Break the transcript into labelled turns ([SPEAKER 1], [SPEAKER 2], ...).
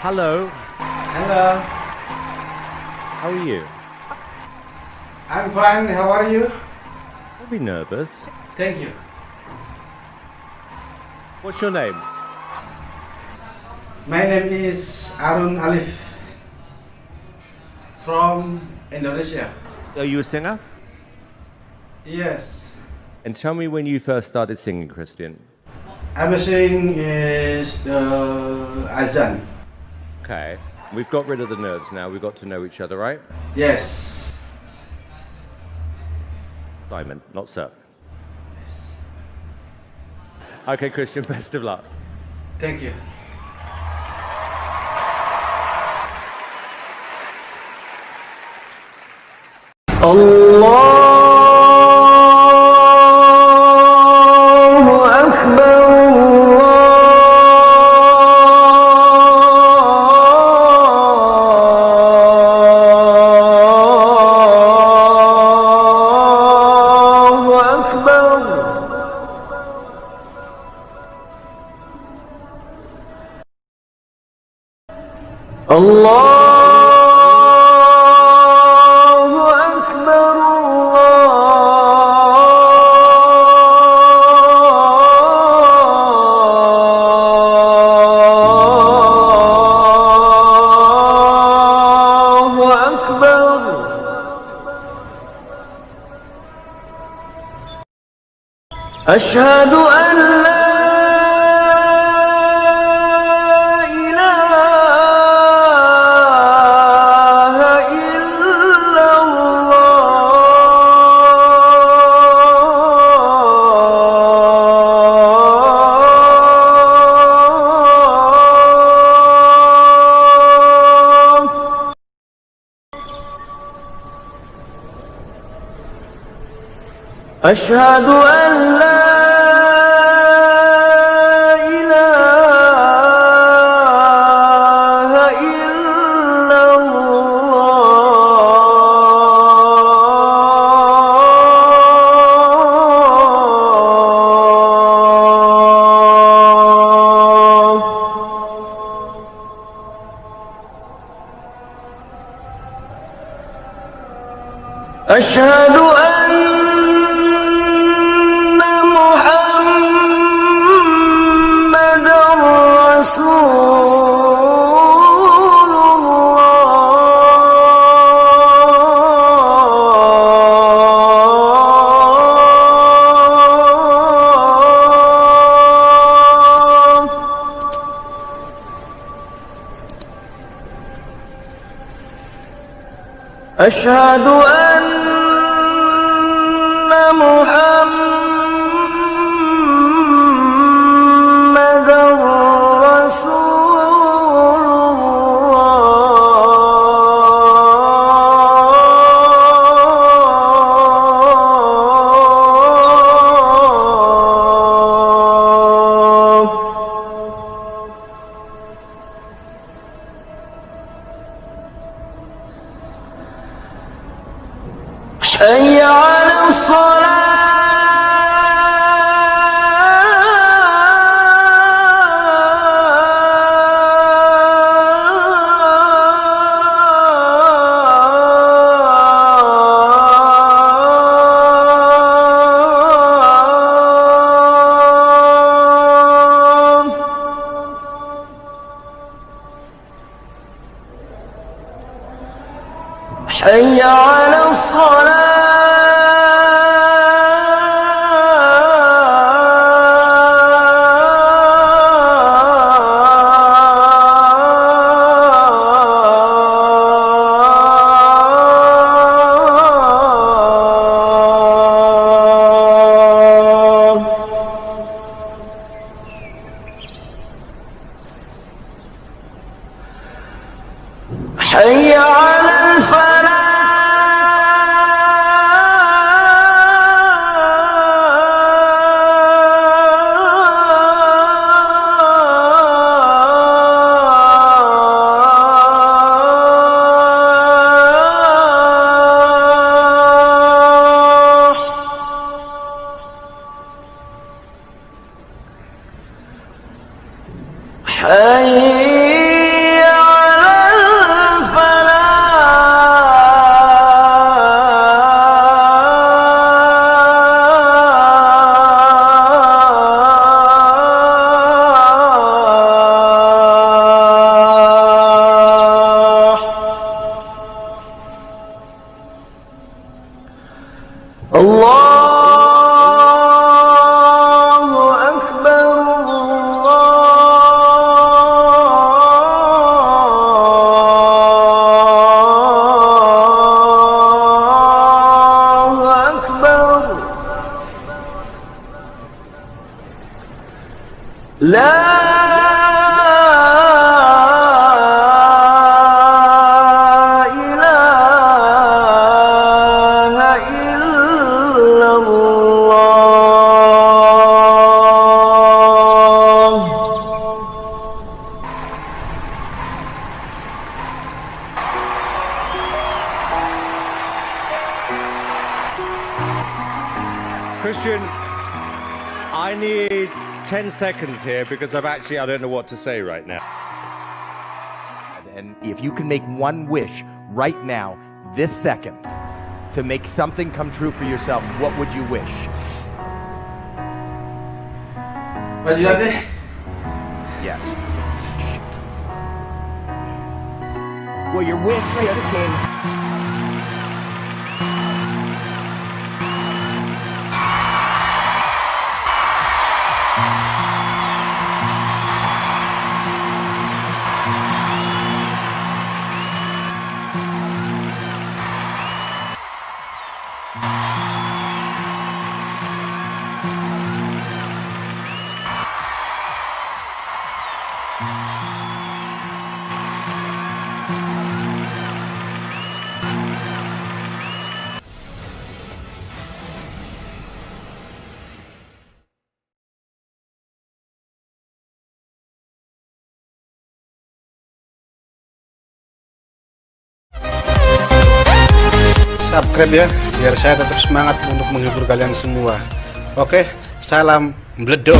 [SPEAKER 1] Hello.
[SPEAKER 2] Hello.
[SPEAKER 1] How are you?
[SPEAKER 2] I'm fine. How are you?
[SPEAKER 1] Don't be nervous.
[SPEAKER 2] Thank you.
[SPEAKER 1] What's your name?
[SPEAKER 2] My name is Arun Alif from Indonesia.
[SPEAKER 1] Are you a singer?
[SPEAKER 2] Yes.
[SPEAKER 1] And tell me when you first started singing, Christian.
[SPEAKER 2] I'm saying is the Azan.
[SPEAKER 1] Okay. We've got rid of the nerves now. We've got to know each other, right?
[SPEAKER 2] Yes.
[SPEAKER 1] Simon, not sir. Okay, Christian, best of luck.
[SPEAKER 2] Thank you.
[SPEAKER 3] الله أكبر الله أكبر أشهد أن لا إله إلا الله أشهد أن لا إله إلا الله أشهد أن محمدًا رسول الله أشهد أن محمدًا رسول الله حي على الصلاة حي على الصلاة حي على الفلاح Allahu Akbar. Allahu Akbar. La ilaha illallah.
[SPEAKER 1] Christian, I need 10 seconds here because I don't know what to say right now.
[SPEAKER 4] And if you can make one wish right now, this second, to make something come true for yourself, what would you wish?
[SPEAKER 2] What you have?
[SPEAKER 4] Yes. Well, your wish just came true.
[SPEAKER 2] Subscribe ya, biar saya tetap semangat untuk menghibur kalian semua. Oke, salam Bledo.